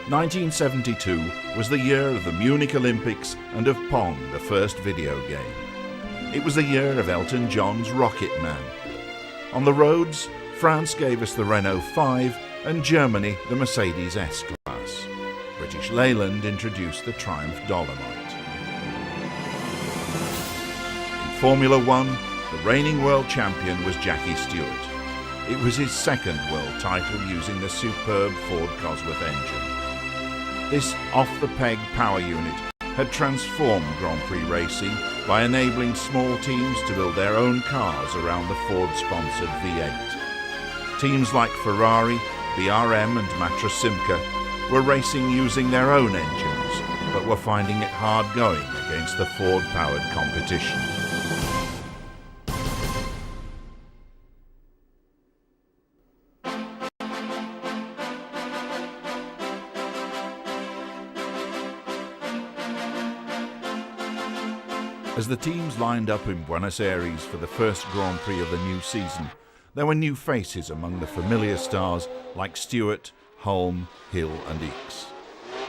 1972 was the year of the Munich Olympics and of Pong, the first video game. It was the year of Elton John's Rocket Man. On the roads, France gave us the Renault 5 and Germany the Mercedes S-Class. British Leyland introduced the Triumph Dolomite. In Formula One, the reigning world champion was Jackie Stewart. It was his second world title using the superb Ford Cosworth engine. This off-the-peg power unit had transformed Grand Prix racing by enabling small teams to build their own cars around the Ford-sponsored V8. Teams like Ferrari, BRM and Matra Simca were racing using their own engines, but were finding it hard going against the Ford-powered competition. As the teams lined up in Buenos Aires for the first Grand Prix of the new season, there were new faces among the familiar stars like Stewart, Hulme, Hill and Ickx.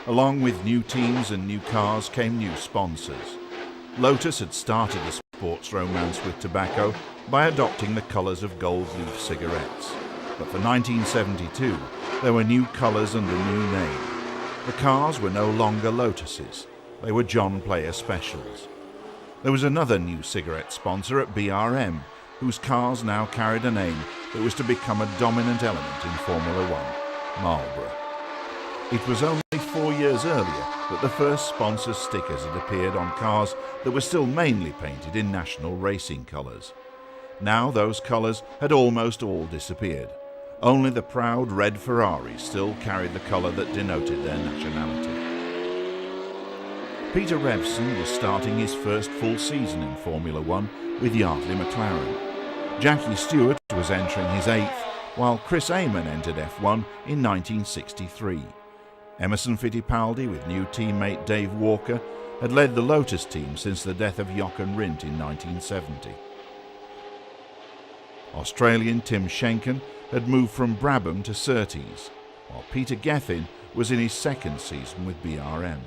Along with new teams and new cars came new sponsors. Lotus had started the sports romance with tobacco by adopting the colours of gold leaf cigarettes. But for 1972, there were new colours and a new name. The cars were no longer Lotuses, they were John Player Specials. There was another new cigarette sponsor at BRM, whose cars now carried a name that was to become a dominant element in Formula One, Marlboro. It was only 4 years earlier that the first sponsor stickers had appeared on cars that were still mainly painted in national racing colours. Now those colours had almost all disappeared. Only the proud red Ferraris still carried the colour that denoted their nationality. Peter Revson was starting his first full season in Formula One with Yardley McLaren. Jackie Stewart was entering his 8th, while Chris Amon entered F1 in 1963. Emerson Fittipaldi, with new teammate Dave Walker, had led the Lotus team since the death of Jochen Rindt in 1970. Australian Tim Schenken had moved from Brabham to Surtees, while Peter Gethin was in his second season with BRM.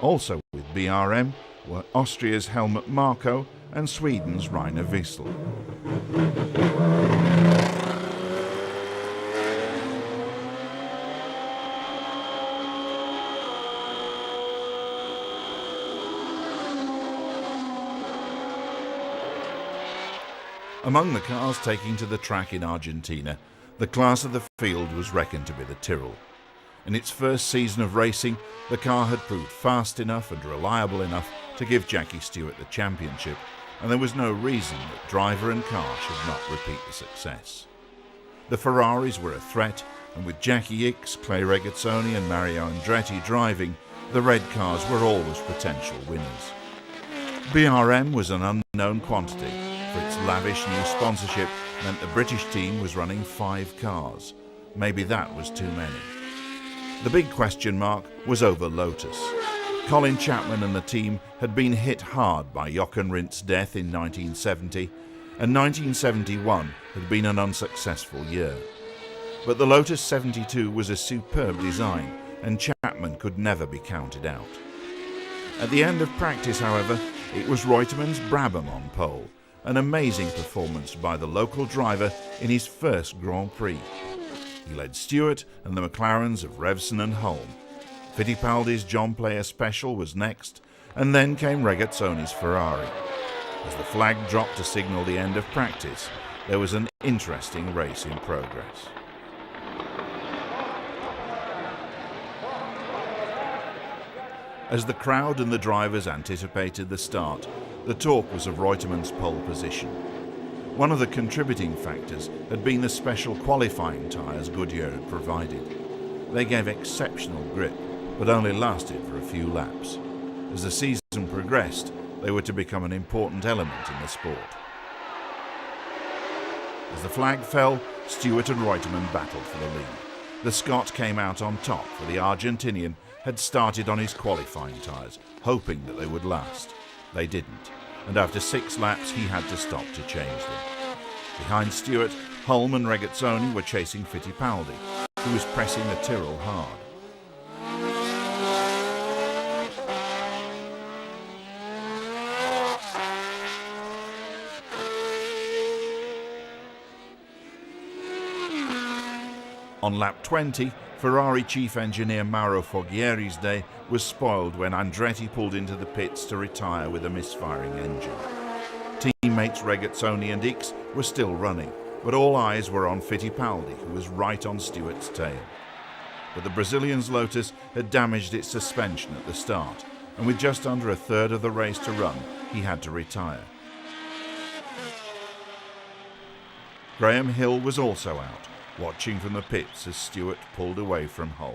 Also with BRM were Austria's Helmut Marko and Sweden's Rainer Wiesel. Among the cars taking to the track in Argentina, the class of the field was reckoned to be the Tyrrell. In its first season of racing, the car had proved fast enough and reliable enough to give Jackie Stewart the championship, and there was no reason that driver and car should not repeat the success. The Ferraris were a threat, and with Jackie Ickx, Clay Regazzoni and Mario Andretti driving, the red cars were always potential winners. BRM was an unknown quantity, for its lavish new sponsorship meant the British team was running 5 cars. Maybe that was too many. The big question mark was over Lotus. Colin Chapman and the team had been hit hard by Jochen Rindt's death in 1970, and 1971 had been an unsuccessful year. But the Lotus 72 was a superb design, and Chapman could never be counted out. At the end of practice, however, it was Reutemann's Brabham on pole, an amazing performance by the local driver in his first Grand Prix. He led Stewart and the McLarens of Revson and Hulme. Fittipaldi's John Player Special was next, and then came Regazzoni's Ferrari. As the flag dropped to signal the end of practice, there was an interesting race in progress. As the crowd and the drivers anticipated the start, the talk was of Reutemann's pole position. One of the contributing factors had been the special qualifying tyres Goodyear had provided. They gave exceptional grip, but only lasted for a few laps. As the season progressed, they were to become an important element in the sport. As the flag fell, Stewart and Reutemann battled for the lead. The Scot came out on top, for the Argentinian had started on his qualifying tyres, hoping that they would last. They didn't, and after 6 laps he had to stop to change them. Behind Stewart, Hulme and Regazzoni were chasing Fittipaldi, who was pressing the Tyrrell hard. On lap 20, Ferrari chief engineer Mauro Foghieri's day was spoiled when Andretti pulled into the pits to retire with a misfiring engine. Teammates Regazzoni and Ickx were still running, but all eyes were on Fittipaldi, who was right on Stewart's tail. But the Brazilian's Lotus had damaged its suspension at the start, and with just under a third of the race to run, he had to retire. Graham Hill was also out, watching from the pits as Stewart pulled away from home.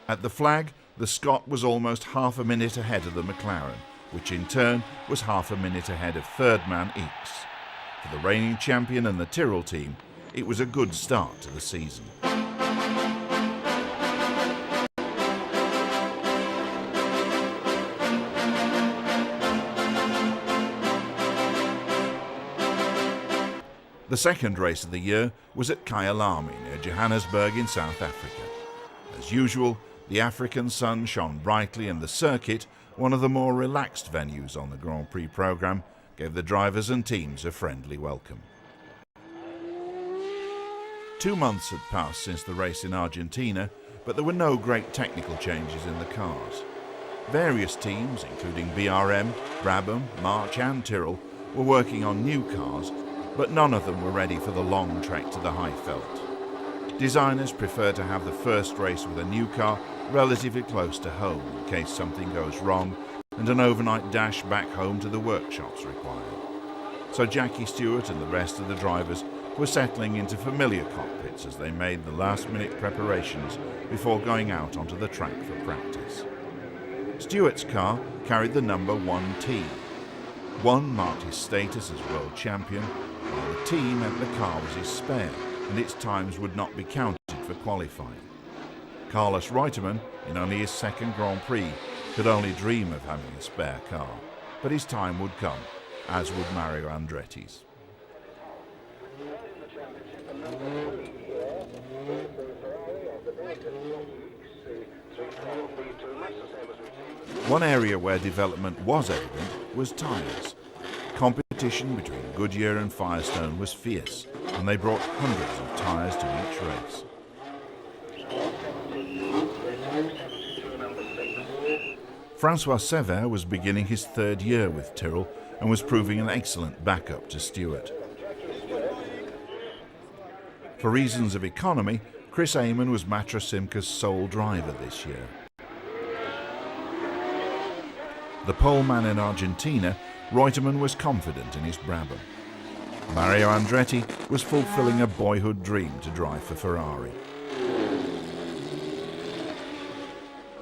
At the flag, the Scot was almost half a minute ahead of the McLaren, which in turn was half a minute ahead of third man Ickx. For the reigning champion and the Tyrrell team, it was a good start to the season. The second race of the year was at Kyalami near Johannesburg in South Africa. As usual, the African sun shone brightly and the circuit, one of the more relaxed venues on the Grand Prix programme, gave the drivers and teams a friendly welcome. 2 months had passed since the race in Argentina, but there were no great technical changes in the cars. Various teams, including BRM, Brabham, March and Tyrrell, were working on new cars, but none of them were ready for the long trek to the Highveld. Designers prefer to have the first race with a new car relatively close to home in case something goes wrong and an overnight dash back home to the workshops required. So Jackie Stewart and the rest of the drivers were settling into familiar cockpits as they made the last-minute preparations before going out onto the track for practice. Stewart's car carried the number 1T. 1 marked his status as world champion, while the T meant the car was his spare and its times would not be counted for qualifying. Carlos Reutemann, in only his second Grand Prix, could only dream of having a spare car, but his time would come, as would Mario Andretti's. One area where development was evident was tyres. Competition between Goodyear and Firestone was fierce, and they brought hundreds of tyres to each race. Francois Sever was beginning his third year with Tyrrell and was proving an excellent backup to Stewart. For reasons of economy, Chris Amon was Matra Simca's sole driver this year. The poleman in Argentina, Reutemann was confident in his Brabham. Mario Andretti was fulfilling a boyhood dream to drive for Ferrari.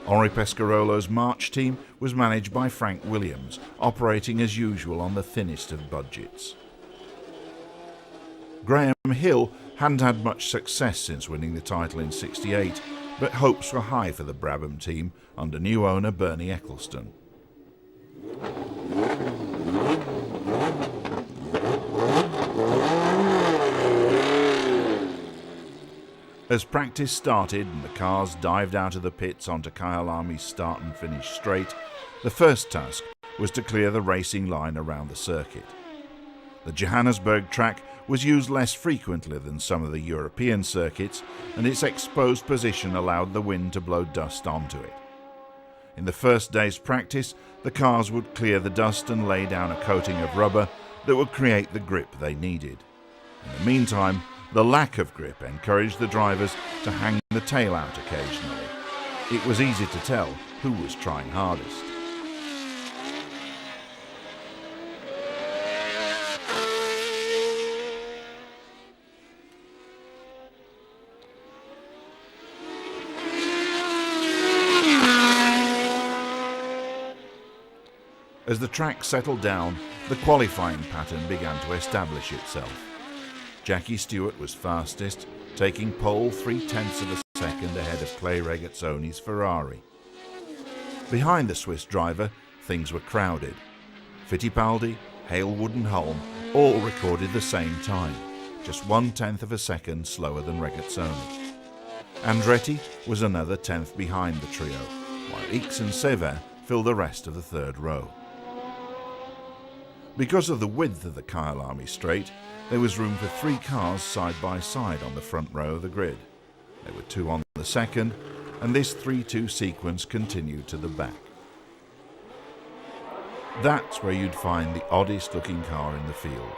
Henri Pescarolo's March team was managed by Frank Williams, operating as usual on the thinnest of budgets. Graham Hill hadn't had much success since winning the title in '68, but hopes were high for the Brabham team under new owner Bernie Ecclestone. As practice started and the cars dived out of the pits onto Kyalami's start and finish straight, the first task was to clear the racing line around the circuit. The Johannesburg track was used less frequently than some of the European circuits, and its exposed position allowed the wind to blow dust onto it. In the first day's practice, the cars would clear the dust and lay down a coating of rubber that would create the grip they needed. In the meantime, the lack of grip encouraged the drivers to hang the tail out occasionally. It was easy to tell who was trying hardest. As the track settled down, the qualifying pattern began to establish itself. Jackie Stewart was fastest, taking pole 0.3 of a second ahead of Clay Regazzoni's Ferrari. Behind the Swiss driver, things were crowded. Fittipaldi, Hailwood and Holm all recorded the same time, just 0.1 of a second slower than Regazzoni. Andretti was another tenth behind the trio, while Ickx and Sever fill the rest of the third row. Because of the width of the Kyalami straight, there was room for 3 cars side by side on the front row of the grid. There were 2 on the second, and this 3-2 sequence continued to the back. That's where you'd find the oddest looking car in the field,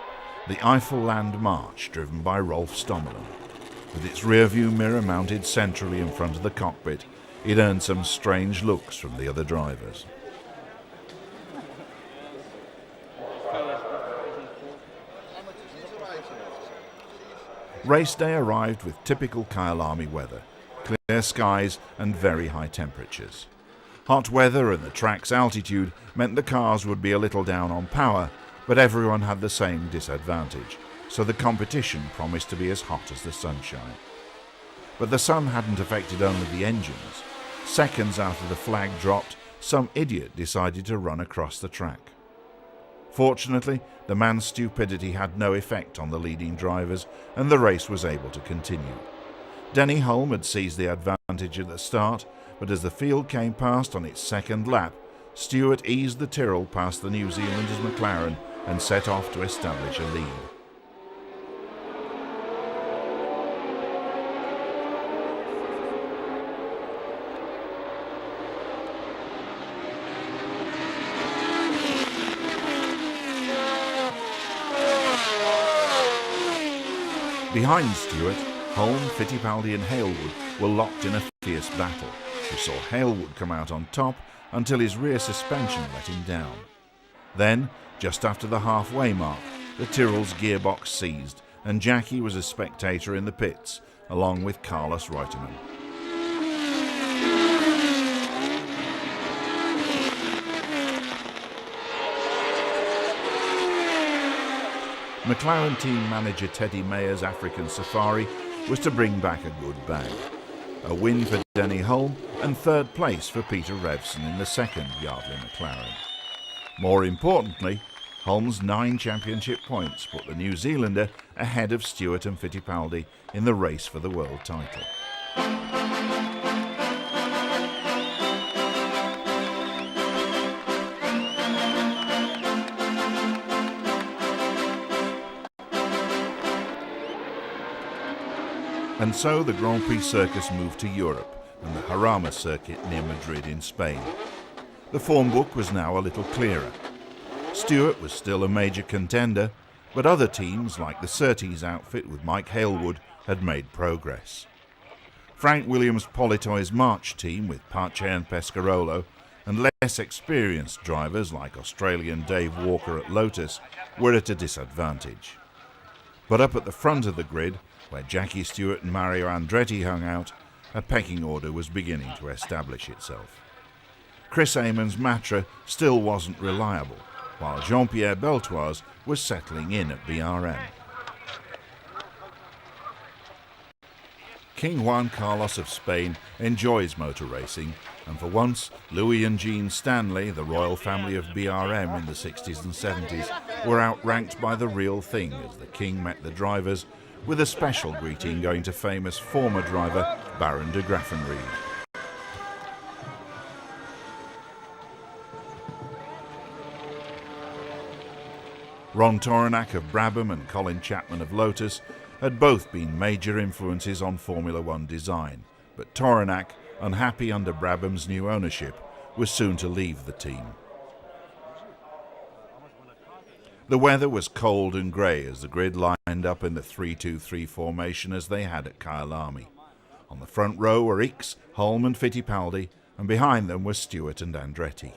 the Eiffel Land March driven by Rolf Stommelen. With its rear view mirror mounted centrally in front of the cockpit, it earned some strange looks from the other drivers. Race day arrived with typical Kyalami weather, clear skies and very high temperatures. Hot weather and the track's altitude meant the cars would be a little down on power, but everyone had the same disadvantage, so the competition promised to be as hot as the sunshine. But the sun hadn't affected only the engines. Seconds after the flag dropped, some idiot decided to run across the track. Fortunately, the man's stupidity had no effect on the leading drivers, and the race was able to continue. Denny Hulme had seized the advantage at the start, but as the field came past on its second lap, Stewart eased the Tyrrell past the New Zealander's McLaren and set off to establish a lead. Behind Stewart, Hulme, Fittipaldi and Hailwood were locked in a fierce battle, which saw Hailwood come out on top until his rear suspension let him down. Then, just after the halfway mark, the Tyrrell's gearbox seized and Jackie was a spectator in the pits, along with Carlos Reutemann. McLaren team manager Teddy Mayer's African Safari was to bring back a good bag. A win for Denny Hulme and third place for Peter Revson in the second Yardley McLaren. More importantly, Hulme's 9 championship points put the New Zealander ahead of Stewart and Fittipaldi in the race for the world title. And so the Grand Prix circus moved to Europe and the Jarama circuit near Madrid in Spain. The form book was now a little clearer. Stewart was still a major contender, but other teams like the Surtees outfit with Mike Hailwood had made progress. Frank Williams Politoy's March team with Pache and Pescarolo and less experienced drivers like Australian Dave Walker at Lotus were at a disadvantage. But up at the front of the grid, where Jackie Stewart and Mario Andretti hung out, a pecking order was beginning to establish itself. Chris Amon's Matra still wasn't reliable, while Jean-Pierre Beltoise was settling in at BRM. King Juan Carlos of Spain enjoys motor racing, and for once, Louis and Jean Stanley, the royal family of BRM in the 60s and 70s, were outranked by the real thing as the King met the drivers, with a special greeting going to famous former driver Baron de Graffenried. Ron Toranak of Brabham and Colin Chapman of Lotus had both been major influences on Formula One design, but Toranak, unhappy under Brabham's new ownership, was soon to leave the team. The weather was cold and grey as the grid lined up in the 3-2-3 formation as they had at Kyalami. On the front row were Ickx, Hulme and Fittipaldi, and behind them were Stewart and Andretti.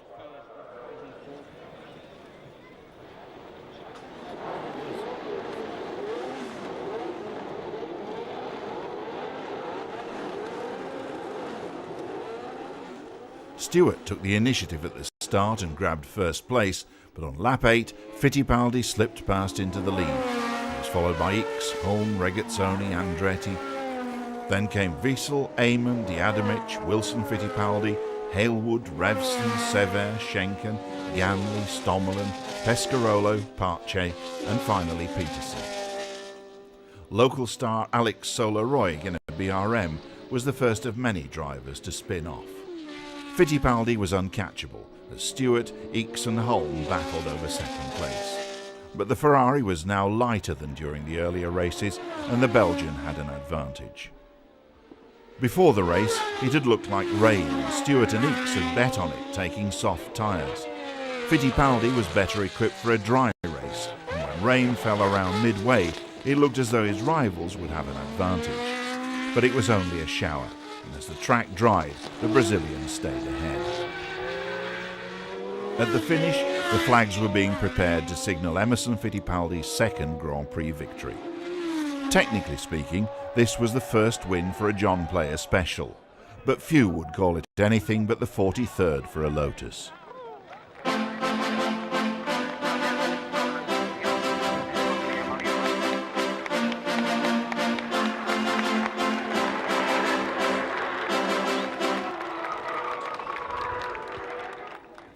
Stewart took the initiative at the start and grabbed first place, but on lap 8, Fittipaldi slipped past into the lead. He was followed by Ickx, Hulme, Regazzoni, Andretti. Then came Wiesel, Amon, Diadamic, Wilson Fittipaldi, Hailwood, Revson, Sever, Schenken, Ganley, Stommelen, Pescarolo, Pache, and finally Peterson. Local star Alex Solaroig in a BRM was the first of many drivers to spin off. Fittipaldi was uncatchable as Stewart, Ickx and Holm battled over second place. But the Ferrari was now lighter than during the earlier races, and the Belgian had an advantage. Before the race, it had looked like rain, and Stewart and Ickx had bet on it, taking soft tyres. Fittipaldi was better equipped for a dry race, and when rain fell around midway, it looked as though his rivals would have an advantage. But it was only a shower, and as the track dried, the Brazilians stayed ahead. At the finish, the flags were being prepared to signal Emerson Fittipaldi's second Grand Prix victory. Technically speaking, this was the first win for a John Player special, but few would call it anything but the 43rd for a Lotus.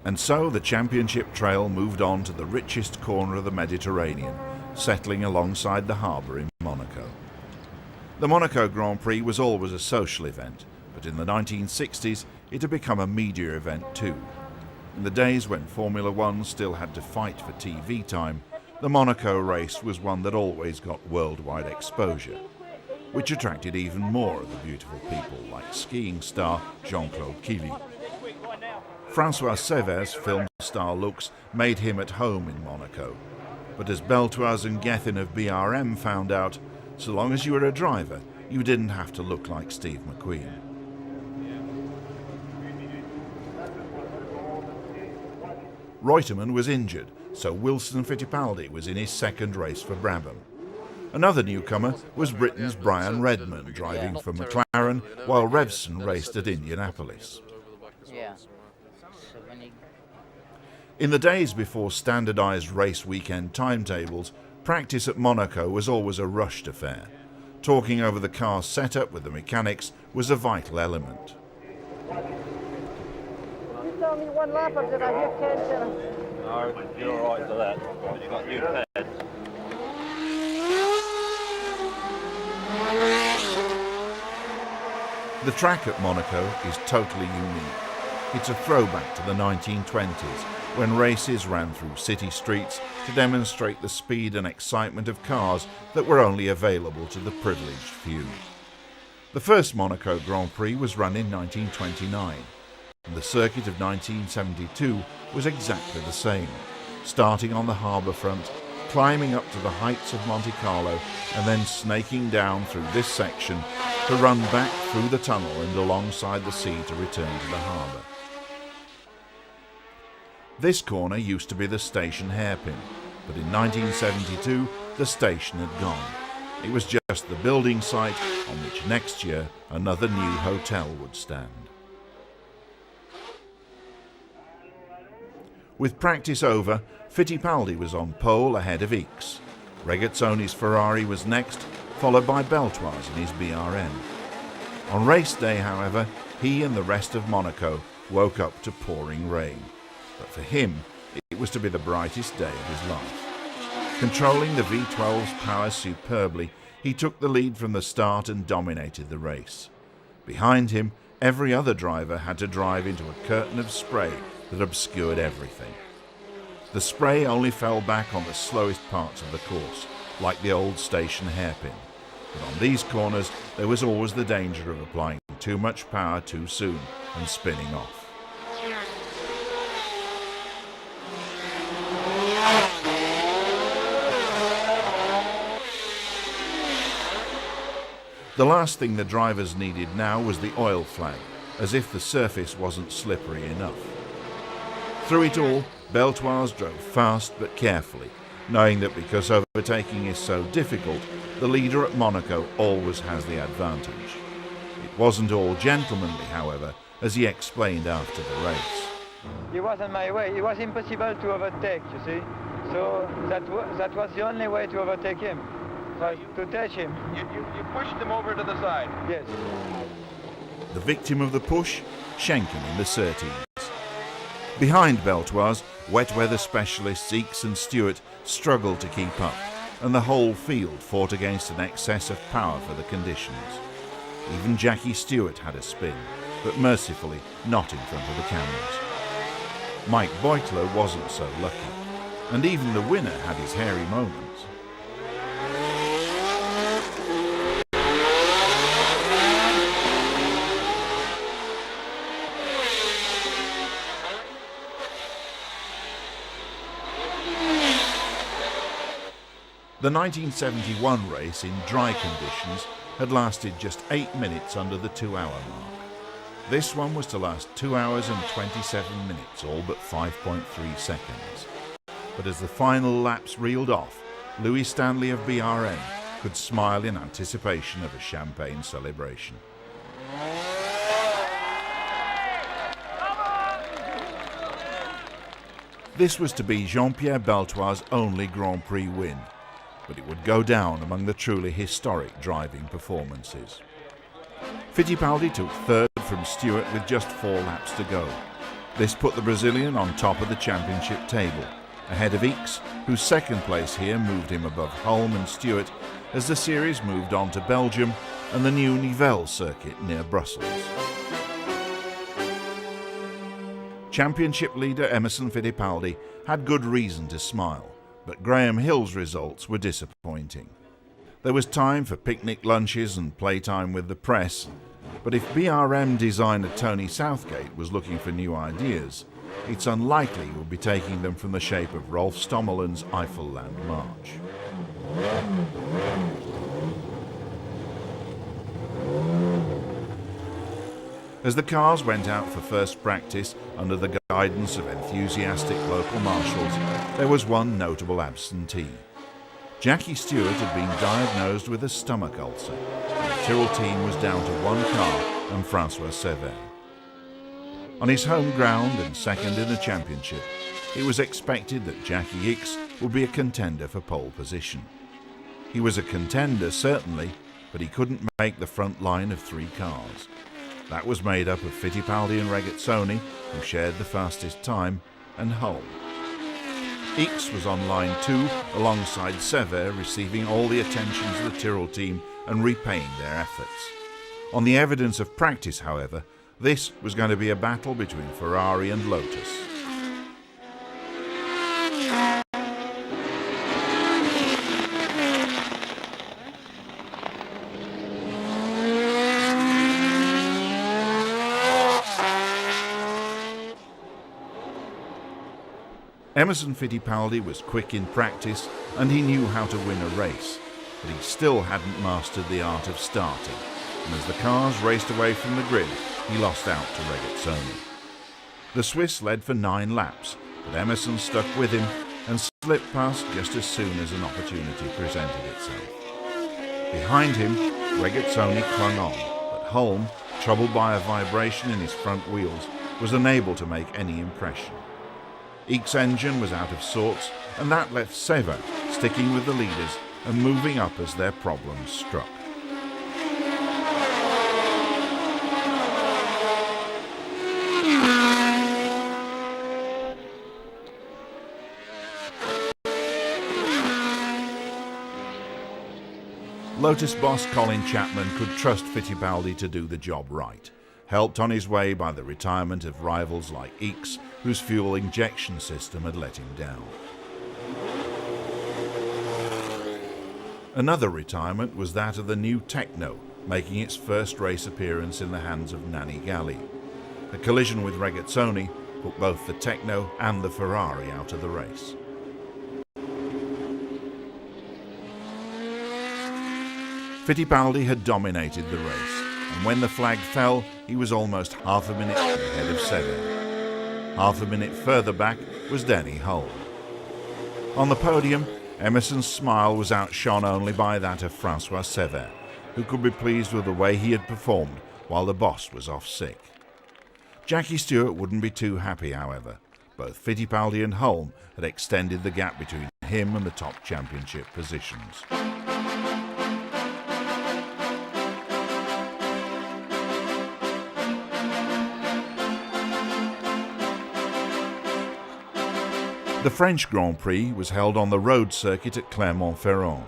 And so the championship trail moved on to the richest corner of the Mediterranean, settling alongside the harbour in Monaco. The Monaco Grand Prix was always a social event, but in the 1960s it had become a media event too. In the days when Formula One still had to fight for TV time, the Monaco race was one that always got worldwide exposure, which attracted even more of the beautiful people like skiing star Jean-Claude Killy. François Sévère's film star looks made him at home in Monaco, but as Beltoise and Gethin of BRM found out, so long as you were a driver, you didn't have to look like Steve McQueen. Reutemann was injured, so Wilson Fittipaldi was in his second race for Brabham. Another newcomer was Britain's Brian Redman, driving for McLaren, while Revson raced at Indianapolis. In the days before standardised race weekend timetables, practice at Monaco was always a rushed affair. Talking over the car's setup with the mechanics was a vital element. You tell me one lap of it, I hear Ken. No, you're all right for that. You've got new pads. The track at Monaco is totally unique. It's a throwback to the 1920s, when races ran through city streets to demonstrate the speed and excitement of cars that were only available to the privileged few. The first Monaco Grand Prix was run in 1929, and the circuit of 1972 was exactly the same, starting on the harbour front, climbing up to the heights of Monte Carlo, and then snaking down through this section to run back through the tunnel and alongside the sea to return to the harbour. This corner used to be the station hairpin, but in 1972 the station had gone. It was just the building site on which next year another new hotel would stand. With practice over, Fittipaldi was on pole ahead of Ickx. Regazzoni's Ferrari was next, followed by Beltoise in his BRM. On race day, however, he and the rest of Monaco woke up to pouring rain. But for him, it was to be the brightest day of his life. Controlling the V12's power superbly, he took the lead from the start and dominated the race. Behind him, every other driver had to drive into a curtain of spray that obscured everything. The spray only fell back on the slowest parts of the course, like the old station hairpin. But on these corners, there was always the danger of applying too much power too soon and spinning off. The last thing the drivers needed now was the oil flag, as if the surface wasn't slippery enough. Through it all, Beltoise drove fast but carefully, knowing that because overtaking is so difficult, the leader at Monaco always has the advantage. It wasn't all gentlemanly, however, as he explained after the race. He was on my way. It was impossible to overtake, you see. So that was the only way to overtake him, was to touch him. You pushed him over to the side. Yes. The victim of the push, Schenken in the Surtees. Behind Beltoise, wet weather specialists Ickx and Stewart struggled to keep up, and the whole field fought against an excess of power for the conditions. Even Jackie Stewart had a spin, but mercifully not in front of the cameras. Mike Beutler wasn't so lucky, and even the winner had his hairy moments. The 1971 race in dry conditions had lasted just 8 minutes under the 2-hour mark. This one was to last 2 hours and 27 minutes, all but 5.3 seconds. But as the final laps reeled off, Louis Stanley of BRM could smile in anticipation of a champagne celebration. This was to be Jean-Pierre Beltoi's only Grand Prix win, but it would go down among the truly historic driving performances. Fittipaldi took third from Stewart with just 4 laps to go. This put the Brazilian on top of the championship table, ahead of Ickx, whose second place here moved him above Hulme and Stewart as the series moved on to Belgium and the new Nivelles circuit near Brussels. Championship leader Emerson Fittipaldi had good reason to smile, but Graham Hill's results were disappointing. There was time for picnic lunches and playtime with the press, but if BRM designer Tony Southgate was looking for new ideas, it's unlikely he would be taking them from the shape of Rolf Stommelen's Eifelland March. As the cars went out for first practice under the guidance of enthusiastic local marshals, there was one notable absentee. Jackie Stewart had been diagnosed with a stomach ulcer, and the Tyrrell team was down to 1 car and François Sever. On his home ground and second in the championship, it was expected that Jackie Ickx would be a contender for pole position. He was a contender, certainly, but he couldn't make the front line of 3 cars. That was made up of Fittipaldi and Regazzoni, who shared the fastest time, and Hulme. Ickx was on line 2 alongside Sever, receiving all the attentions of the Tyrrell team and repaying their efforts. On the evidence of practice, however, this was going to be a battle between Ferrari and Lotus. Emerson Fittipaldi was quick in practice and he knew how to win a race, but he still hadn't mastered the art of starting, and as the cars raced away from the grid, he lost out to Regazzoni. The Swiss led for 9 laps, but Emerson stuck with him and slipped past just as soon as an opportunity presented itself. Behind him, Regazzoni clung on, but Hulme, troubled by a vibration in his front wheels, was unable to make any impression. Ickx's engine was out of sorts, and that left Sever sticking with the leaders and moving up as their problems struck. Lotus boss Colin Chapman could trust Fittipaldi to do the job right, helped on his way by the retirement of rivals like Ickx, whose fuel injection system had let him down. Another retirement was that of the new Techno, making its first race appearance in the hands of Nanni Galli. A collision with Regazzoni put both the Techno and the Ferrari out of the race. Fittipaldi had dominated the race, and when the flag fell, he was almost half a minute ahead of Sever. Half a minute further back was Denny Hulme. On the podium, Emerson's smile was outshone only by that of François Sever, who could be pleased with the way he had performed while the boss was off sick. Jackie Stewart wouldn't be too happy, however. Both Fittipaldi and Hulme had extended the gap between him and the top championship positions. The French Grand Prix was held on the road circuit at Clermont-Ferrand.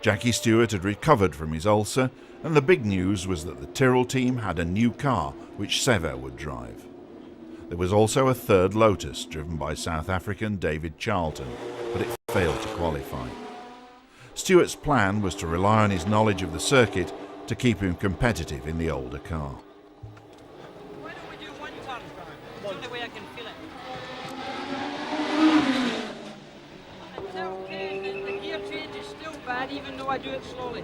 Jackie Stewart had recovered from his ulcer, and the big news was that the Tyrrell team had a new car which Sever would drive. There was also a third Lotus driven by South African David Charlton, but it failed to qualify. Stewart's plan was to rely on his knowledge of the circuit to keep him competitive in the older car. Why don't we do one turn? It's the only way I can feel it. It's okay, the gear change is still bad even though I do it slowly.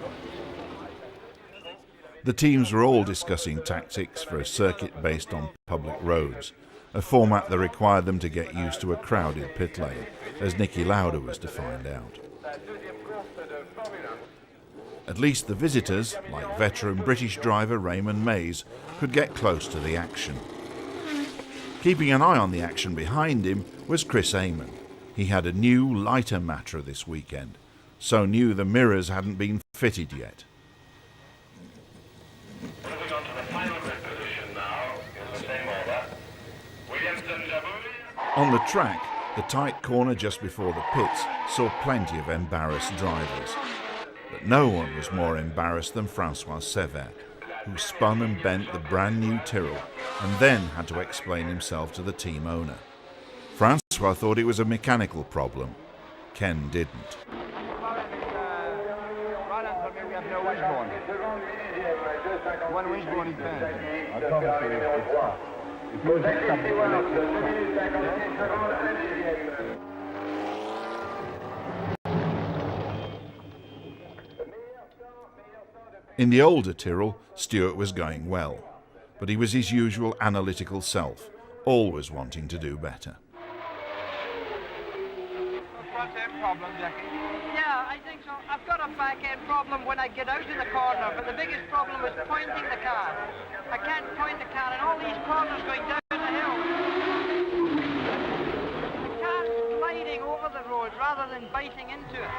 The teams were all discussing tactics for a circuit based on public roads, a format that required them to get used to a crowded pit lane, as Nicky Lauda was to find out. At least the visitors, like veteran British driver Raymond Mays, could get close to the action. Keeping an eye on the action behind him was Chris Amon. He had a new, lighter Matra this weekend, so new the mirrors hadn't been fitted yet. Moving on to the final grid position now, in the same order. Williamson Jabouille. On the track, the tight corner just before the pits saw plenty of embarrassed drivers. But no one was more embarrassed than Francois Sever, who spun and bent the brand new Tyrrell and then had to explain himself to the team owner. Francois thought it was a mechanical problem. Ken didn't. We have no wishbone. One wishbone is bad. In the older Tyrrell, Stewart was going well, but he was his usual analytical self, always wanting to do better. Front end problem, Jackie. Yeah, I think so. I've got a back end problem when I get out of the corner, but the biggest problem is pointing the car. I can't point the car in all these corners going down the hill. The car's gliding over the road rather than biting into it.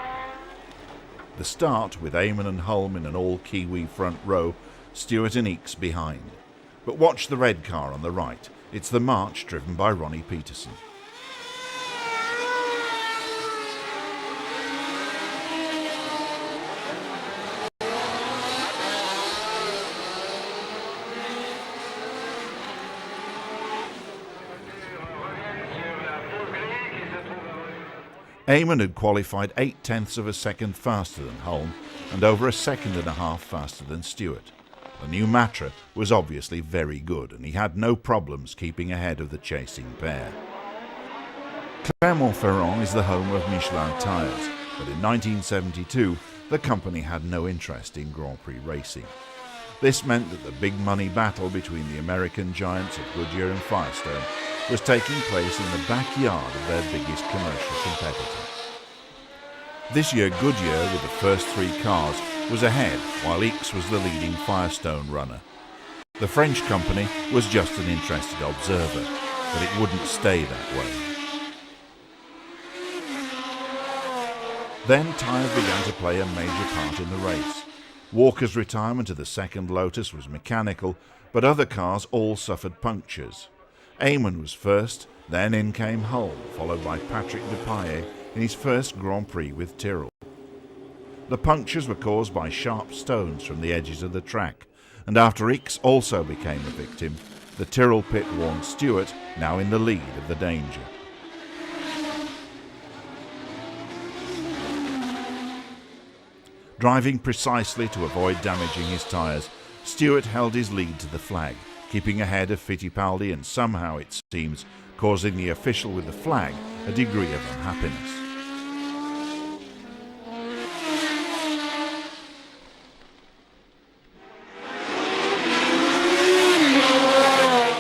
The start, with Eamon and Hulme in an all-Kiwi front row, Stewart and Ickx behind. But watch the red car on the right. It's the March driven by Ronnie Peterson. Eamon had qualified 0.8 of a second faster than Hulme and over 1.5 seconds faster than Stewart. The new Matra was obviously very good and he had no problems keeping ahead of the chasing pair. Clermont-Ferrand is the home of Michelin tyres, but in 1972 the company had no interest in Grand Prix racing. This meant that the big money battle between the American giants of Goodyear and Firestone was taking place in the backyard of their biggest commercial competitor. This year Goodyear, with the first 3 cars, was ahead, while Ickx was the leading Firestone runner. The French company was just an interested observer, but it wouldn't stay that way. Then tyres began to play a major part in the race. Walker's retirement to the second Lotus was mechanical, but other cars all suffered punctures. Eamon was first, then in came Hulme, followed by Patrick Dupailler in his first Grand Prix with Tyrrell. The punctures were caused by sharp stones from the edges of the track, and after Ickx also became a victim, the Tyrrell pit warned Stewart, now in the lead, of the danger. Driving precisely to avoid damaging his tyres, Stewart held his lead to the flag, keeping ahead of Fittipaldi and somehow, it seems, causing the official with the flag a degree of unhappiness.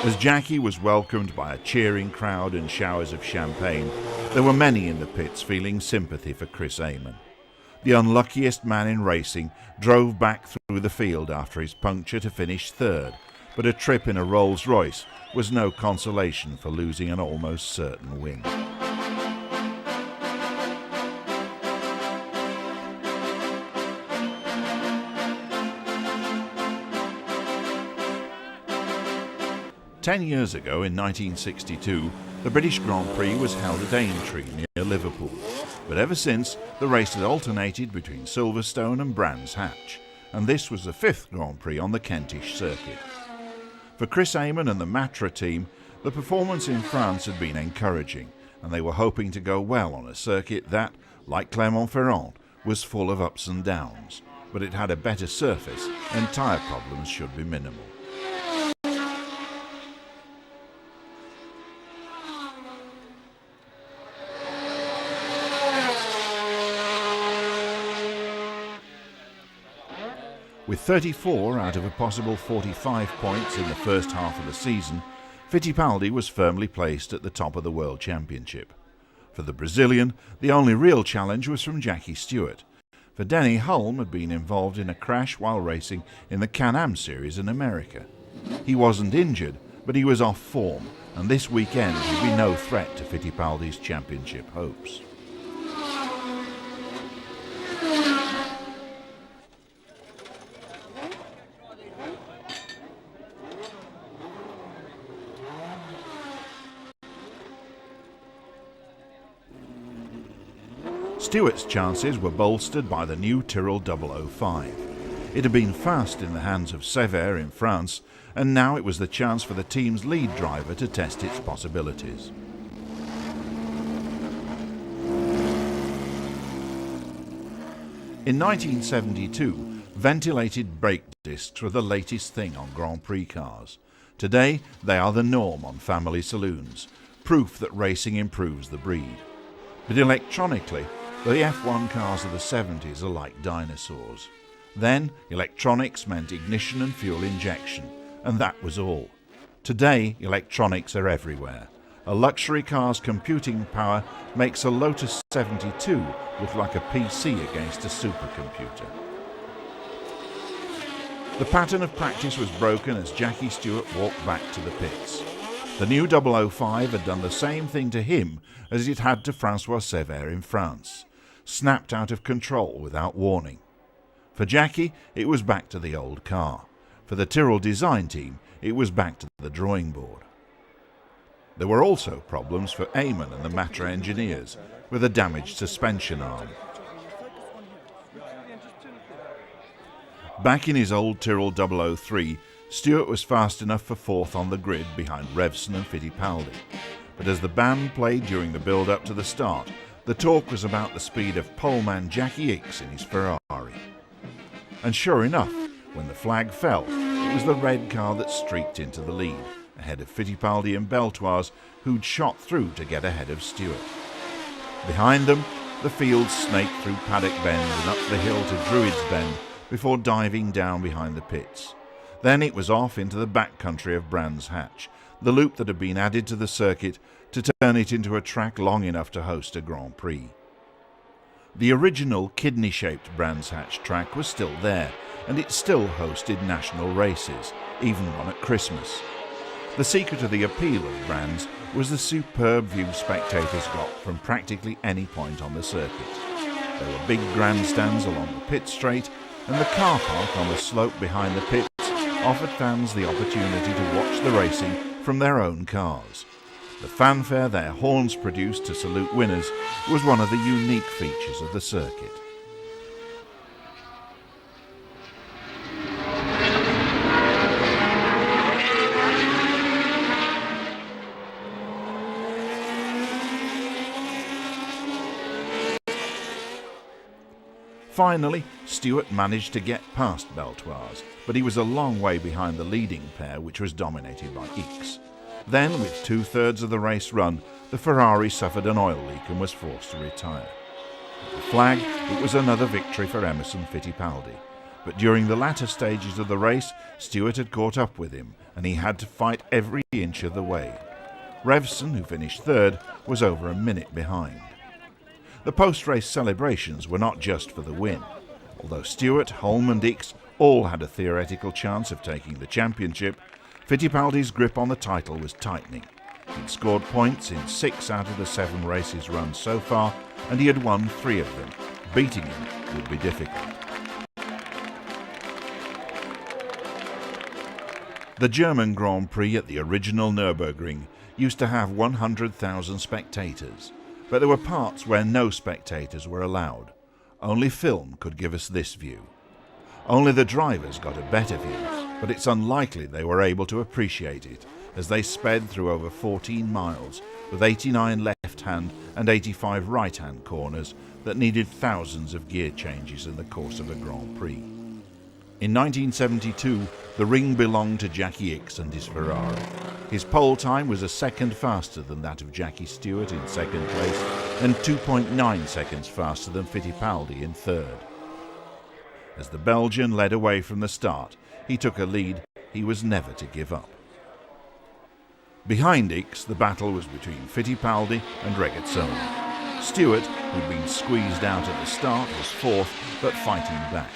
As Jackie was welcomed by a cheering crowd and showers of champagne, there were many in the pits feeling sympathy for Chris Amon. The unluckiest man in racing drove back through the field after his puncture to finish third, but a trip in a Rolls-Royce was no consolation for losing an almost certain win. "10 years ago, in 1962, the British Grand Prix was held at Aintree, near Liverpool, but ever since the race had alternated between Silverstone and Brands Hatch, and this was the 5th Grand Prix on the Kentish circuit. For Chris Amon and the Matra team, the performance in France had been encouraging, and they were hoping to go well on a circuit that, like Clermont-Ferrand, was full of ups and downs, but it had a better surface and tyre problems should be minimal. With 34 out of a possible 45 points in the first half of the season, Fittipaldi was firmly placed at the top of the World Championship. For the Brazilian, the only real challenge was from Jackie Stewart, for Denny Hulme had been involved in a crash while racing in the Can-Am Series in America. He wasn't injured, but he was off form, and this weekend would be no threat to Fittipaldi's championship hopes. Stewart's chances were bolstered by the new Tyrrell 005. It had been fast in the hands of Sever in France, and now it was the chance for the team's lead driver to test its possibilities. In 1972, ventilated brake discs were the latest thing on Grand Prix cars. Today, they are the norm on family saloons, proof that racing improves the breed. But electronically, the F1 cars of the 70s are like dinosaurs. Then, electronics meant ignition and fuel injection, and that was all. Today, electronics are everywhere. A luxury car's computing power makes a Lotus 72 look like a PC against a supercomputer. The pattern of practice was broken as Jackie Stewart walked back to the pits. The new 005 had done the same thing to him as it had to Francois Sever in France. Snapped out of control without warning. For Jackie, it was back to the old car. For the Tyrrell design team, it was back to the drawing board. There were also problems for Amon and the Matra engineers, with a damaged suspension arm. Back in his old Tyrrell 003, Stewart was fast enough for 4th on the grid behind Revson and Fittipaldi. But as the band played during the build-up to the start, the talk was about the speed of poleman Jackie Ickx in his Ferrari. And sure enough, when the flag fell, it was the red car that streaked into the lead, ahead of Fittipaldi and Beltoise, who'd shot through to get ahead of Stewart. Behind them, the field snaked through Paddock Bend and up the hill to Druids Bend before diving down behind the pits. Then it was off into the backcountry of Brands Hatch, the loop that had been added to the circuit to turn it into a track long enough to host a Grand Prix. The original kidney-shaped Brands Hatch track was still there, and it still hosted national races, even one at Christmas. The secret of the appeal of Brands was the superb view spectators got from practically any point on the circuit. There were big grandstands along the pit straight, and the car park on the slope behind the pits offered fans the opportunity to watch the racing from their own cars. The fanfare their horns produced to salute winners was one of the unique features of the circuit. Finally, Stewart managed to get past Beltoise, but he was a long way behind the leading pair, which was dominated by Ickx. Then, with 2/3 of the race run, the Ferrari suffered an oil leak and was forced to retire. At the flag, it was another victory for Emerson Fittipaldi. But during the latter stages of the race, Stewart had caught up with him, and he had to fight every inch of the way. Revson, who finished 3rd, was over a minute behind. The post-race celebrations were not just for the win. Although Stewart, Hulme and Ickx all had a theoretical chance of taking the championship, Fittipaldi's grip on the title was tightening. He'd scored points in 6 out of the 7 races run so far, and he had won 3 of them. Beating him would be difficult. The German Grand Prix at the original Nürburgring used to have 100,000 spectators. but there were parts where no spectators were allowed. Only film could give us this view. Only the drivers got a better view, but it's unlikely they were able to appreciate it as they sped through over 14 miles with 89 left-hand and 85 right-hand corners that needed thousands of gear changes in the course of a Grand Prix. In 1972, the ring belonged to Jackie Ickx and his Ferrari. His pole time was a second faster than that of Jackie Stewart in second place and 2.9 seconds faster than Fittipaldi in third. As the Belgian led away from the start, he took a lead he was never to give up. Behind Ickx, the battle was between Fittipaldi and Regazzoni. Stewart, who'd been squeezed out at the start, was fourth, but fighting back.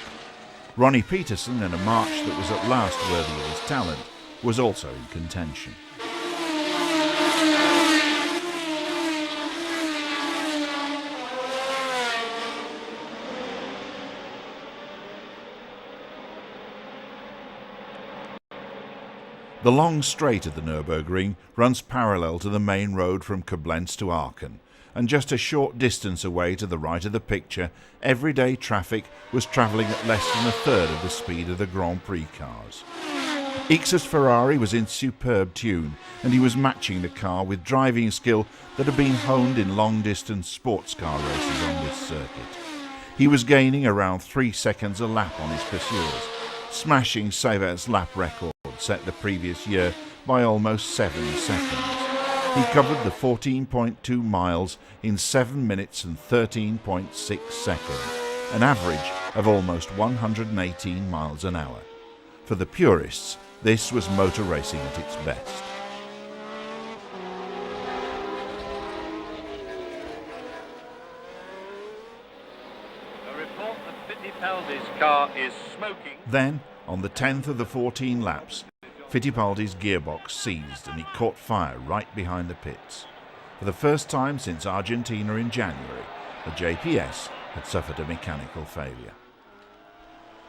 Ronnie Peterson, in a march that was at last worthy of his talent, was also in contention. The long straight of the Nürburgring runs parallel to the main road from Koblenz to Aachen, and just a short distance away to the right of the picture, everyday traffic was travelling at less than a third of the speed of the Grand Prix cars. Ickx's Ferrari was in superb tune, and he was matching the car with driving skill that had been honed in long-distance sports car races on this circuit. He was gaining around 3 seconds a lap on his pursuers, smashing Sever's lap record set the previous year by almost 7 seconds. He covered the 14.2 miles in 7 minutes and 13.6 seconds, an average of almost 118 miles an hour. For the purists, this was motor racing at its best. A report that Fittipaldi's car is smoking. Then, on the 10th of the 14 laps, Fittipaldi's gearbox seized and he caught fire right behind the pits. For the first time since Argentina in January, the JPS had suffered a mechanical failure.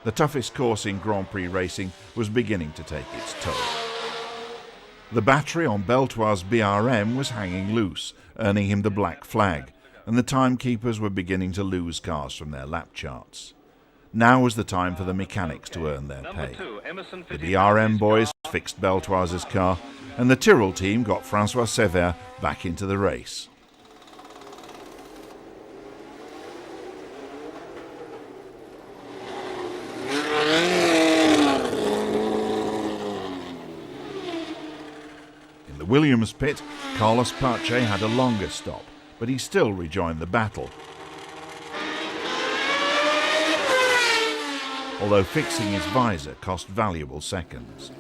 The toughest course in Grand Prix racing was beginning to take its toll. The battery on Beltoir's BRM was hanging loose, earning him the black flag, and the timekeepers were beginning to lose cars from their lap charts. Now was the time for the mechanics to earn their pay. The BRM boys fixed Beltoise's car, and the Tyrrell team got François Sever back into the race. In the Williams pit, Carlos Pache had a longer stop, but he still rejoined the battle. Although fixing his visor cost valuable seconds.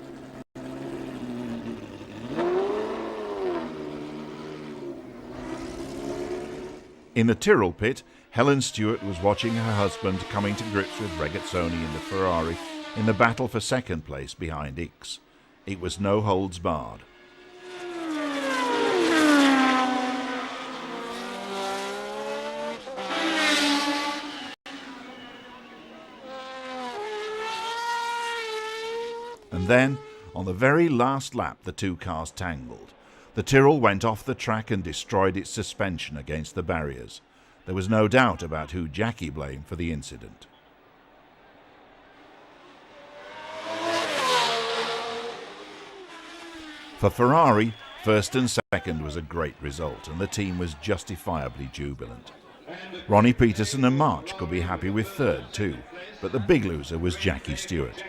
In the Tyrrell pit, Helen Stewart was watching her husband coming to grips with Regazzoni in the Ferrari in the battle for second place behind Ickx. It was no holds barred. And then, on the very last lap, the two cars tangled. The Tyrrell went off the track and destroyed its suspension against the barriers. There was no doubt about who Jackie blamed for the incident. For Ferrari, first and second was a great result, and the team was justifiably jubilant. Ronnie Peterson and March could be happy with third too, but the big loser was Jackie Stewart.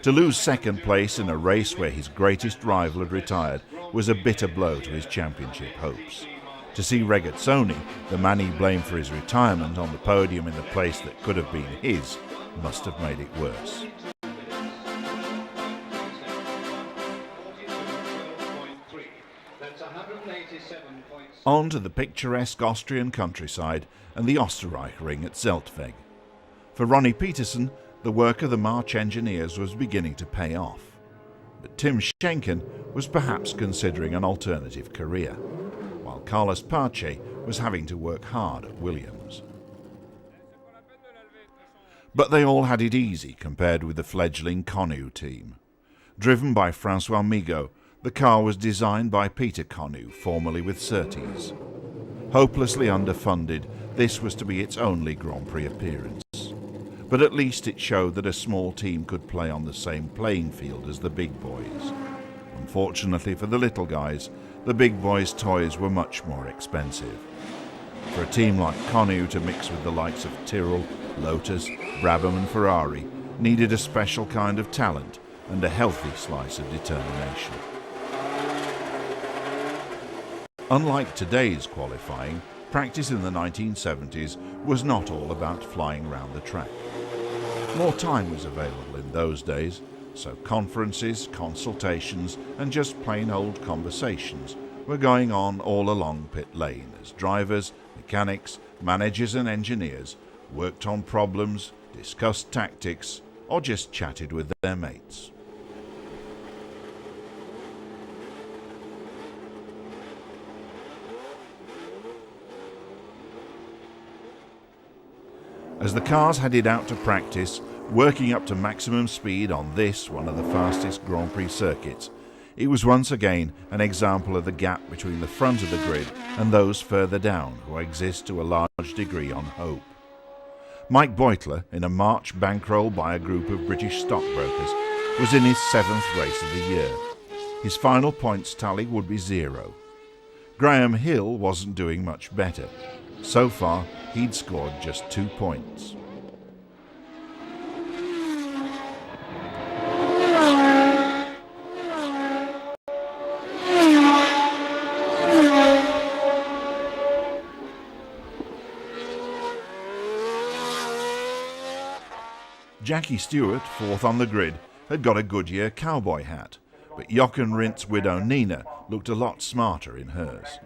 To lose second place in a race where his greatest rival had retired was a bitter blow to his championship hopes. To see Regazzoni, the man he blamed for his retirement, on the podium in the place that could have been his, must have made it worse. On to the picturesque Austrian countryside and the Österreich-ring at Zeltweg. For Ronnie Peterson, the work of the March engineers was beginning to pay off. But Tim Schenken was perhaps considering an alternative career, while Carlos Pache was having to work hard at Williams. But they all had it easy compared with the fledgling Connu team. Driven by François Migaud, the car was designed by Peter Connu, formerly with Surtees. Hopelessly underfunded, this was to be its only Grand Prix appearance. But at least it showed that a small team could play on the same playing field as the big boys. Unfortunately for the little guys, the big boys' toys were much more expensive. For a team like Konu to mix with the likes of Tyrrell, Lotus, Brabham and Ferrari needed a special kind of talent and a healthy slice of determination. Unlike today's qualifying, practice in the 1970s was not all about flying round the track. More time was available in those days, so conferences, consultations and just plain old conversations were going on all along pit lane as drivers, mechanics, managers and engineers worked on problems, discussed tactics or just chatted with their mates. As the cars headed out to practice, working up to maximum speed on this, one of the fastest Grand Prix circuits, it was once again an example of the gap between the front of the grid and those further down who exist to a large degree on hope. Mike Beutler, in a March bankroll by a group of British stockbrokers, was in his 7th race of the year. His final points tally would be 0. Graham Hill wasn't doing much better. So far, he'd scored just 2 points. Jackie Stewart, 4th on the grid, had got a Goodyear cowboy hat, but Jochen Rindt's widow Nina looked a lot smarter in hers.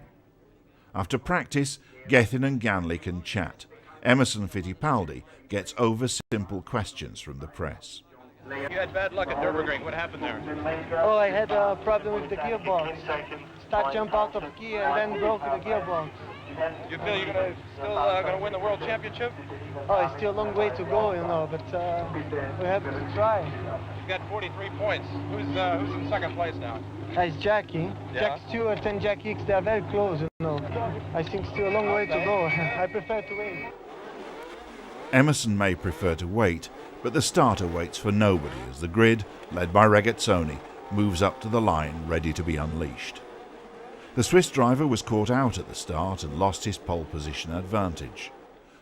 After practice, Gethin and Ganley can chat. Emerson Fittipaldi gets over simple questions from the press. You had bad luck at Nürburgring. What happened there? Oh, I had a problem with the gearbox. Start jump out of gear and then broke the gearbox. You feel you're still going to win the World Championship? Oh, it's still a long way to go, you know, but we have to try. You got 43 points. Who's in second place now? It's Jackie. Yeah. Jack Stewart and Jack Hicks, they're very close, you know. I think still a long way to go. I prefer to wait. Emerson may prefer to wait, but the starter waits for nobody as the grid, led by Regazzoni, moves up to the line ready to be unleashed. The Swiss driver was caught out at the start and lost his pole position advantage.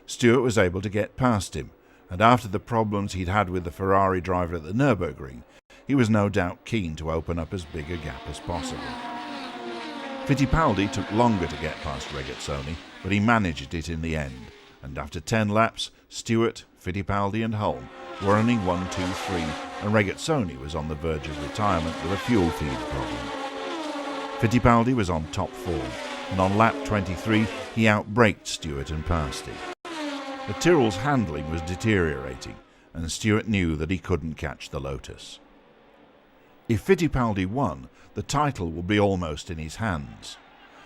Stewart was able to get past him, and after the problems he'd had with the Ferrari driver at the Nürburgring, he was no doubt keen to open up as big a gap as possible. Fittipaldi took longer to get past Regazzoni, but he managed it in the end, and after 10 laps, Stewart, Fittipaldi and Holm were running 1, 2, 3, and Regazzoni was on the verge of retirement with a fuel feed problem. Fittipaldi was on top form, and on lap 23 he outbraked Stewart and passed him. The Tyrrell's handling was deteriorating, and Stewart knew that he couldn't catch the Lotus. If Fittipaldi won, the title would be almost in his hands.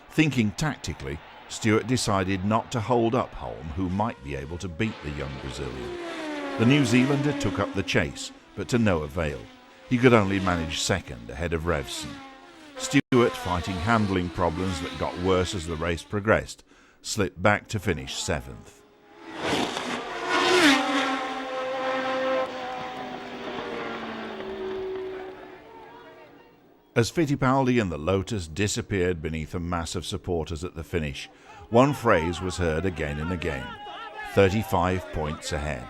Thinking tactically, Stewart decided not to hold up Holm, who might be able to beat the young Brazilian. The New Zealander took up the chase, but to no avail. He could only manage second ahead of Revson. Stewart, fighting handling problems that got worse as the race progressed, slipped back to finish 7th. As Fittipaldi and the Lotus disappeared beneath a mass of supporters at the finish, one phrase was heard again and again: 35 points ahead.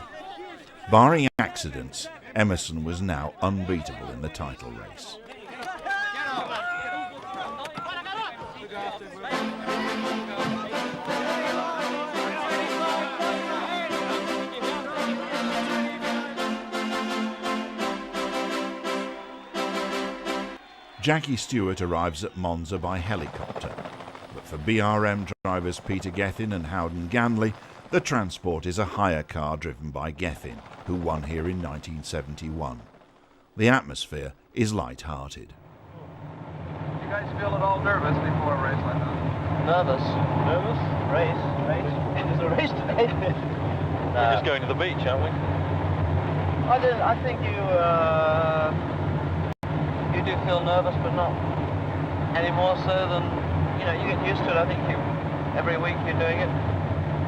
Barring accidents, Emerson was now unbeatable in the title race. Jackie Stewart arrives at Monza by helicopter, but for BRM drivers Peter Gethin and Howden Ganley, the transport is a hire car driven by Gethin, who won here in 1971. The atmosphere is light-hearted. You guys feel at all nervous before a race like that? Nervous? Nervous? Race? There's a race today. We're just going to the beach, aren't we? I think you do feel nervous, but not any more so than, you get used to it. I think Every week you're doing it.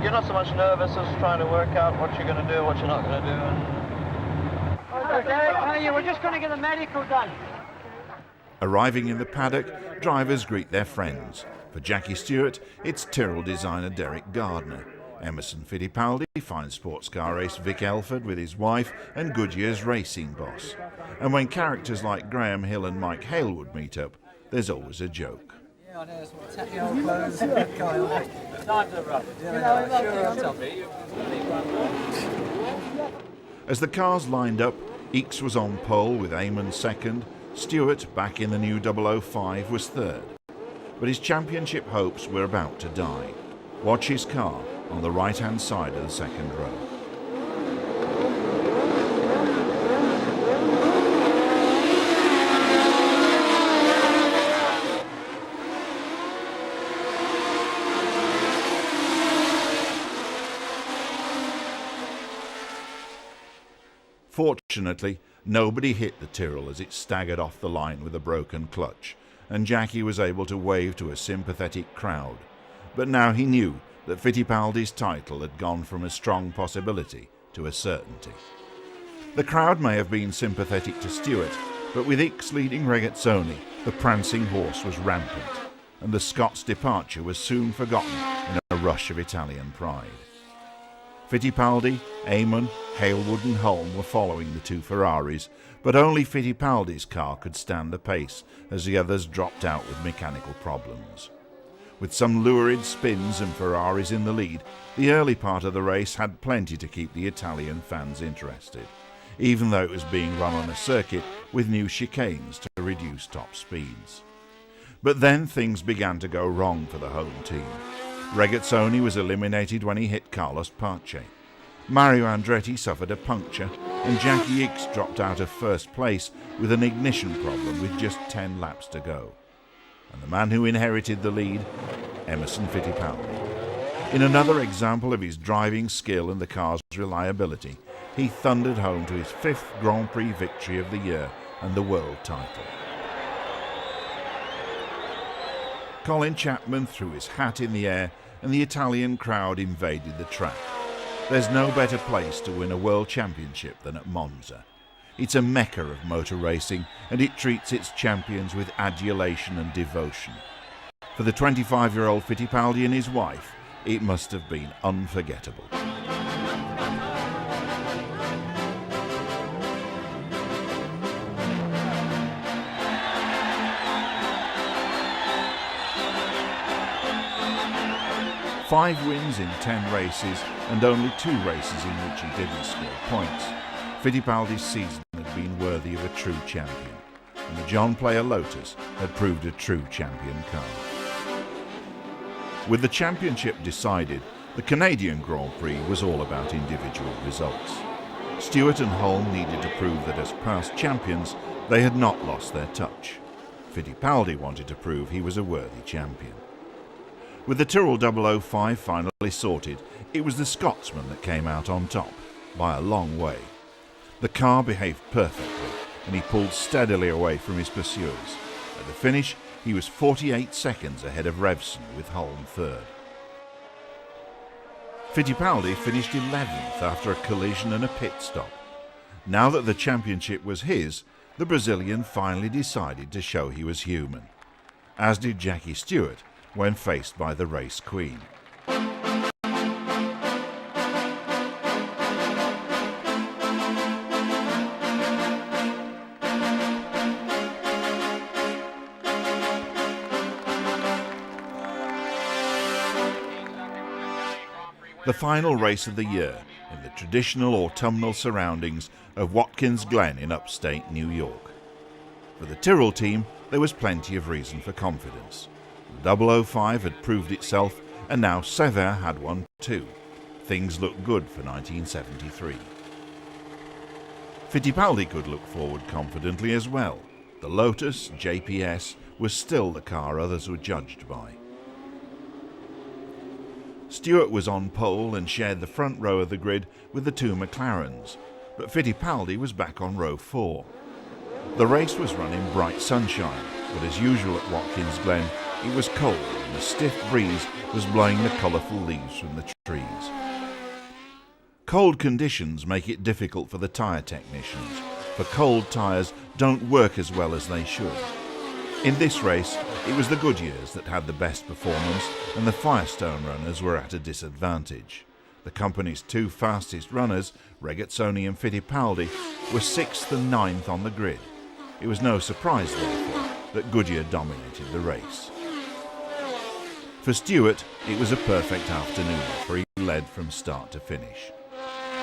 You're not so much nervous as trying to work out what you're going to do, what you're not going to do. Okay, we're just going to get the medical done. Arriving in the paddock, drivers greet their friends. For Jackie Stewart, it's Tyrrell designer Derek Gardner. Emerson Fittipaldi finds sports car race Vic Elford with his wife and Goodyear's racing boss. And when characters like Graham Hill and Mike Halewood meet up, there's always a joke. Yeah, I know, it's tacky old clothes. Times are rough. As the cars lined up, Eakes was on pole with Eamon second. Stewart, back in the new 005, was third. But his championship hopes were about to die. Watch his car on the right-hand side of the second row. Fortunately, nobody hit the Tyrrell as it staggered off the line with a broken clutch, and Jackie was able to wave to a sympathetic crowd. But now he knew that Fittipaldi's title had gone from a strong possibility to a certainty. The crowd may have been sympathetic to Stewart, but with Ickx leading Regazzoni, the prancing horse was rampant, and the Scots' departure was soon forgotten in a rush of Italian pride. Fittipaldi, Eamon, Halewood and Holm were following the two Ferraris, but only Fittipaldi's car could stand the pace as the others dropped out with mechanical problems. With some lurid spins and Ferraris in the lead, the early part of the race had plenty to keep the Italian fans interested, even though it was being run on a circuit with new chicanes to reduce top speeds. But then things began to go wrong for the home team. Regazzoni was eliminated when he hit Carlos Pace. Mario Andretti suffered a puncture, and Jackie Ickx dropped out of first place with an ignition problem with just 10 laps to go. And the man who inherited the lead, Emerson Fittipaldi. In another example of his driving skill and the car's reliability, he thundered home to his 5th Grand Prix victory of the year and the world title. Colin Chapman threw his hat in the air and the Italian crowd invaded the track. There's no better place to win a world championship than at Monza. It's a mecca of motor racing and it treats its champions with adulation and devotion. For the 25-year-old Fittipaldi and his wife, it must have been unforgettable. Five wins in 10 races and only 2 races in which he didn't score points. Fittipaldi's season had been worthy of a true champion, and the John Player Lotus had proved a true champion car. With the championship decided, the Canadian Grand Prix was all about individual results. Stewart and Holm needed to prove that as past champions, they had not lost their touch. Fittipaldi wanted to prove he was a worthy champion. With the Tyrrell 005 finally sorted, it was the Scotsman that came out on top, by a long way. The car behaved perfectly, and he pulled steadily away from his pursuers. At the finish, he was 48 seconds ahead of Revson, with Holm third. Fittipaldi finished 11th after a collision and a pit stop. Now that the championship was his, the Brazilian finally decided to show he was human, as did Jackie Stewart when faced by the race queen. The final race of the year in the traditional autumnal surroundings of Watkins Glen in upstate New York. For the Tyrrell team, there was plenty of reason for confidence. The 005 had proved itself, and now Sever had one too. Things looked good for 1973. Fittipaldi could look forward confidently as well. The Lotus JPS was still the car others were judged by. Stewart was on pole and shared the front row of the grid with the 2 McLarens, but Fittipaldi was back on row 4. The race was run in bright sunshine, but as usual at Watkins Glen, It was cold and a stiff breeze was blowing the colourful leaves from the trees. Cold conditions make it difficult for the tyre technicians, for cold tyres don't work as well as they should. In this race, it was the Goodyears that had the best performance and the Firestone runners were at a disadvantage. The company's two fastest runners, Regazzoni and Fittipaldi, were 6th and 9th on the grid. It was no surprise, therefore, that Goodyear dominated the race. For Stewart, it was a perfect afternoon, for he led from start to finish.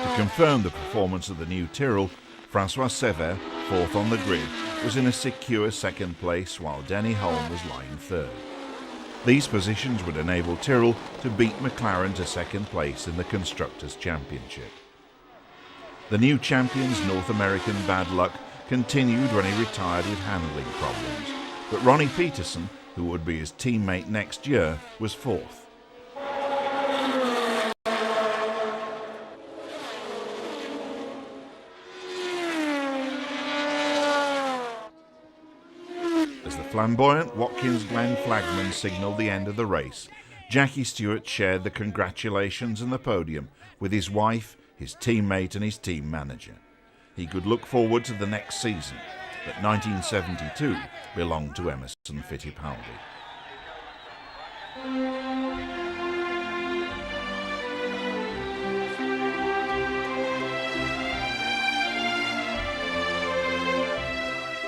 To confirm the performance of the new Tyrrell, Francois Sever, 4th on the grid, was in a secure second place while Denny Hulme was lying 3rd. These positions would enable Tyrrell to beat McLaren to second place in the Constructors' Championship. The new champion's North American bad luck continued when he retired with handling problems, but Ronnie Peterson, who would be his teammate next year, was 4th. As the flamboyant Watkins Glen flagman signalled the end of the race, Jackie Stewart shared the congratulations and the podium with his wife, his teammate and his team manager. He could look forward to the next season, but 1972 belonged to Emerson Fittipaldi.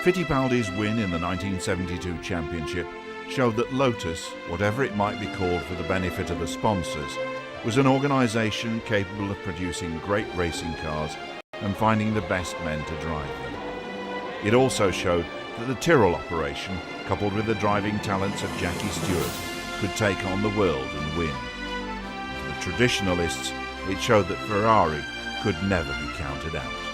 Fittipaldi's win in the 1972 championship showed that Lotus, whatever it might be called for the benefit of the sponsors, was an organisation capable of producing great racing cars and finding the best men to drive them. It also showed that the Tyrrell operation, coupled with the driving talents of Jackie Stewart, could take on the world and win. To the traditionalists, it showed that Ferrari could never be counted out.